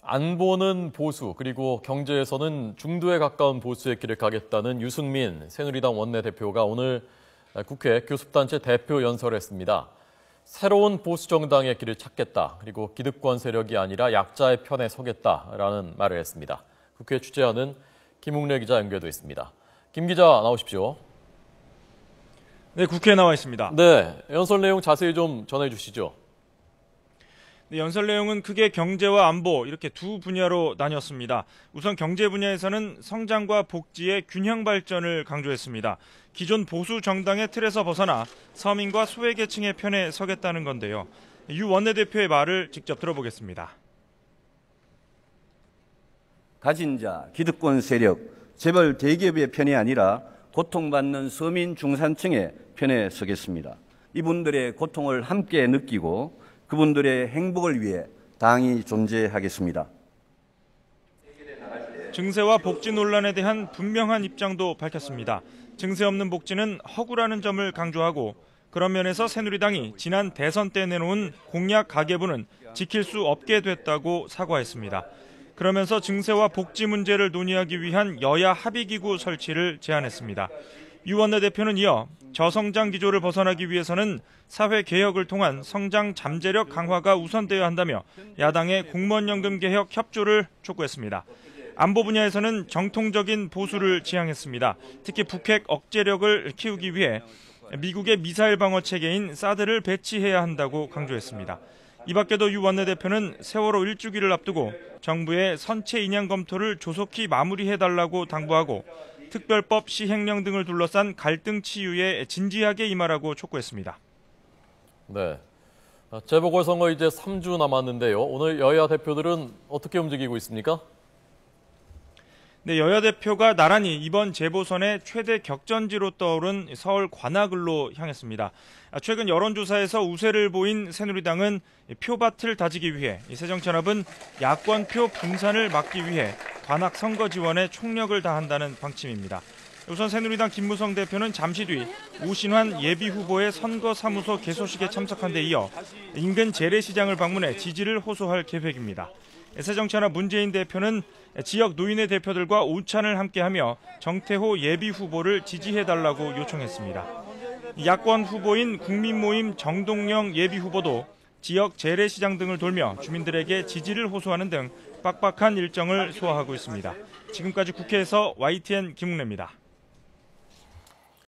안보는 보수, 그리고 경제에서는 중도에 가까운 보수의 길을 가겠다는 유승민 새누리당 원내대표가 오늘 국회 교섭단체 대표 연설을 했습니다. 새로운 보수 정당의 길을 찾겠다, 그리고 기득권 세력이 아니라 약자의 편에 서겠다라는 말을 했습니다. 국회 취재하는 김웅래 기자 연결돼 있습니다. 김 기자 나오십시오. 네, 국회에 나와 있습니다. 네, 연설 내용 자세히 좀 전해 주시죠. 네, 연설 내용은 크게 경제와 안보 이렇게 두 분야로 나뉘었습니다. 우선 경제 분야에서는 성장과 복지의 균형 발전을 강조했습니다. 기존 보수 정당의 틀에서 벗어나 서민과 소외계층의 편에 서겠다는 건데요. 유 원내대표의 말을 직접 들어보겠습니다. 가진 자, 기득권 세력, 재벌 대기업의 편이 아니라 고통받는 서민 중산층의 편에 서겠습니다. 이분들의 고통을 함께 느끼고 그분들의 행복을 위해 당이 존재하겠습니다. 증세와 복지 논란에 대한 분명한 입장도 밝혔습니다. 증세 없는 복지는 허구라는 점을 강조하고 그런 면에서 새누리당이 지난 대선 때 내놓은 공약 가계부는 지킬 수 없게 됐다고 사과했습니다. 그러면서 증세와 복지 문제를 논의하기 위한 여야 합의기구 설치를 제안했습니다. 유 원내대표는 이어 저성장 기조를 벗어나기 위해서는 사회 개혁을 통한 성장 잠재력 강화가 우선되어야 한다며 야당의 공무원연금 개혁 협조를 촉구했습니다. 안보 분야에서는 정통적인 보수를 지향했습니다. 특히 북핵 억제력을 키우기 위해 미국의 미사일 방어 체계인 사드를 배치해야 한다고 강조했습니다. 이 밖에도 유 원내대표는 세월호 1주기를 앞두고 정부의 선체 인양 검토를 조속히 마무리해달라고 당부하고 특별법 시행령 등을 둘러싼 갈등 치유에 진지하게 임하라고 촉구했습니다. 네, 재보궐선거 이제 3주 남았는데요. 오늘 여야 대표들은 어떻게 움직이고 있습니까? 네, 여야 대표가 나란히 이번 재보선의 최대 격전지로 떠오른 서울 관악을로 향했습니다. 최근 여론조사에서 우세를 보인 새누리당은 표밭을 다지기 위해 새정치연합은 야권표 분산을 막기 위해 관악 선거 지원에 총력을 다한다는 방침입니다. 우선 새누리당 김무성 대표는 잠시 뒤 오신환 예비후보의 선거사무소 개소식에 참석한 데 이어 인근 재래시장을 방문해 지지를 호소할 계획입니다. 새정치연합 문재인 대표는 지역 노인회 대표들과 오찬을 함께하며 정태호 예비후보를 지지해달라고 요청했습니다. 야권 후보인 국민모임 정동영 예비후보도 지역 재래시장 등을 돌며 주민들에게 지지를 호소하는 등 빡빡한 일정을 소화하고 있습니다. 지금까지 국회에서 YTN 김웅래입니다.